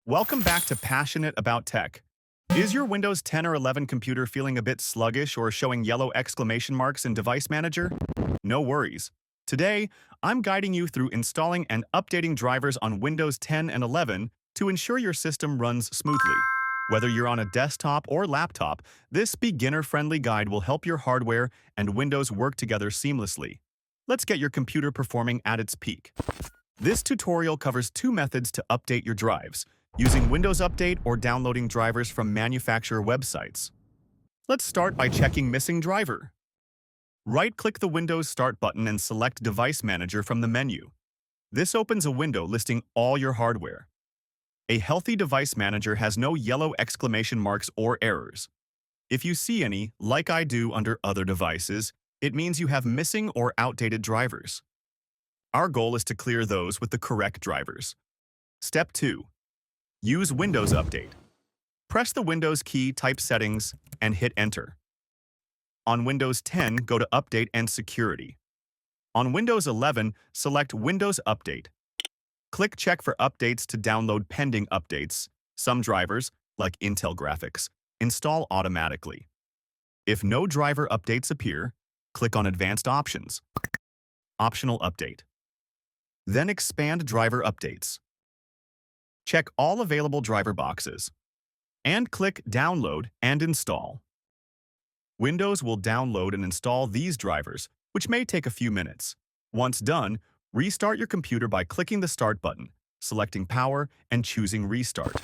Welcome back to Passionate About Tech. Is your Windows 10 or 11 computer feeling a bit sluggish or showing yellow exclamation marks in Device Manager? No worries. Today, I'm guiding you through installing and updating drivers on Windows 10 and 11 to ensure your system runs smoothly. Whether you're on a desktop or laptop, this beginner-friendly guide will help your hardware and Windows work together seamlessly. Let's get your computer performing at its peak. This tutorial covers two methods to update your drives, using Windows Update or downloading drivers from manufacturer websites. Let's start by checking missing driver. Right-click the Windows Start button and select Device Manager from the menu. This opens a window listing all your hardware. A healthy Device Manager has no yellow exclamation marks or errors. If you see any, like I do under Other Devices, it means you have missing or outdated drivers. Our goal is to clear those with the correct drivers. Step 2. Use Windows Update. Press the Windows key, type Settings, and hit Enter. On Windows 10, go to Update and Security. On Windows 11, select Windows Update. Click Check for updates to download pending updates. Some drivers, like Intel graphics, install automatically. If no driver updates appear, click on Advanced Options. Optional Update. Then expand Driver Updates. Check all available driver boxes, and click Download and Install. Windows will download and install these drivers, which may take a few minutes. Once done, restart your computer by clicking the Start button, selecting Power, and choosing Restart.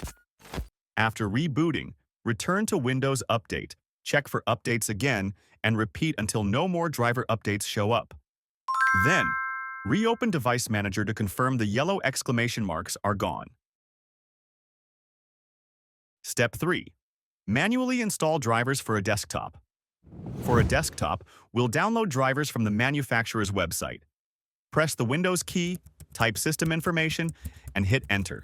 After rebooting, return to Windows Update, check for updates again, and repeat until no more driver updates show up. Then, reopen Device Manager to confirm the yellow exclamation marks are gone. Step 3. Manually install drivers for a desktop. For a desktop, we'll download drivers from the manufacturer's website. Press the Windows key, type System Information, and hit Enter.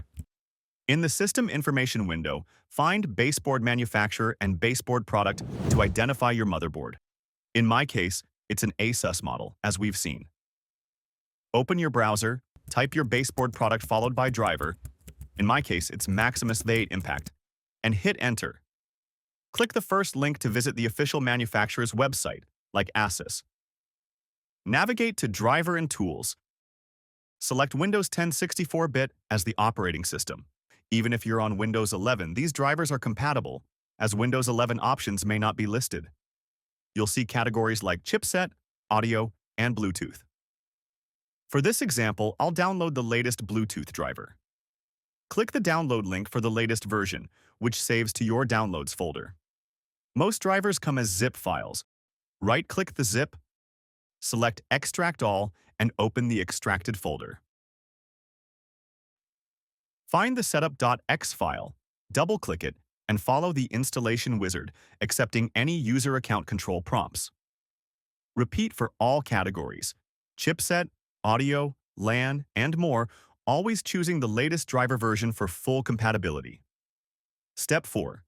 In the System Information window, find Baseboard Manufacturer and Baseboard Product to identify your motherboard. In my case, it's an Asus model, as we've seen. Open your browser, type your baseboard product followed by driver. In my case, it's Maximus V8 Impact, and hit Enter. Click the first link to visit the official manufacturer's website, like Asus. Navigate to Driver and Tools. Select Windows 10 64-bit as the operating system. Even if you're on Windows 11, these drivers are compatible, as Windows 11 options may not be listed. You'll see categories like chipset, audio, and Bluetooth. For this example, I'll download the latest Bluetooth driver. Click the download link for the latest version, which saves to your Downloads folder. Most drivers come as zip files. Right-click the zip, select Extract All, and open the extracted folder. Find the setup.exe file, double-click it, and follow the installation wizard, accepting any user account control prompts. Repeat for all categories: chipset, audio, LAN, and more, always choosing the latest driver version for full compatibility. Step 4.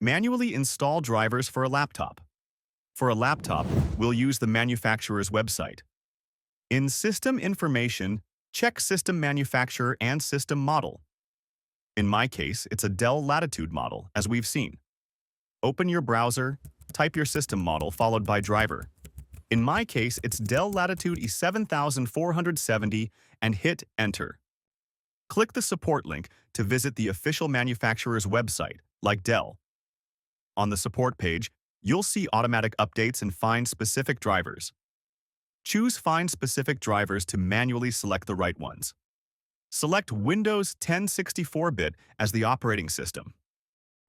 Manually install drivers for a laptop. For a laptop, we'll use the manufacturer's website. In System Information, check System Manufacturer and System Model. In my case, it's a Dell Latitude model, as we've seen. Open your browser, type your system model followed by driver. In my case, it's Dell Latitude E7470 and hit Enter. Click the support link to visit the official manufacturer's website, like Dell. On the support page, you'll see automatic updates and find specific drivers. Choose Find Specific Drivers to manually select the right ones. Select Windows 10 64-bit as the operating system.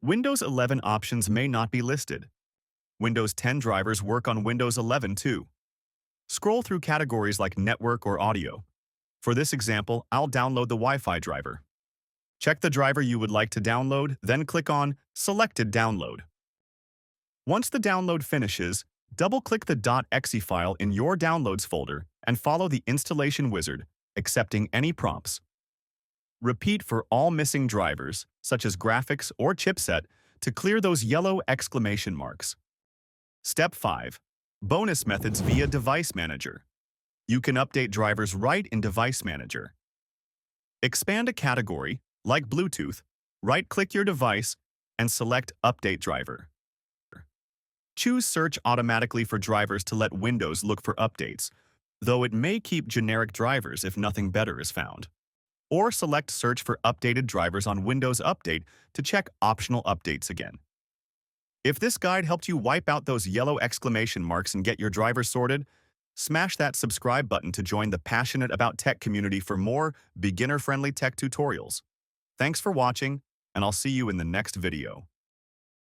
Windows 11 options may not be listed. Windows 10 drivers work on Windows 11 too. Scroll through categories like network or audio. For this example, I'll download the Wi-Fi driver. Check the driver you would like to download, then click on Selected Download. Once the download finishes, double-click the .exe file in your Downloads folder and follow the installation wizard, accepting any prompts. Repeat for all missing drivers, such as graphics or chipset, to clear those yellow exclamation marks. Step 5. Bonus methods via Device Manager. You can update drivers right in Device Manager. Expand a category, like Bluetooth, Right-click your device and select Update Driver. Choose Search automatically for drivers to let Windows look for updates, though it may keep generic drivers if nothing better is found. Or select Search for updated drivers on Windows Update to check optional updates again. If this guide helped you wipe out those yellow exclamation marks and get your drivers sorted, smash that subscribe button to join the passionate about tech community for more beginner-friendly tech tutorials. Thanks for watching, and I'll see you in the next video.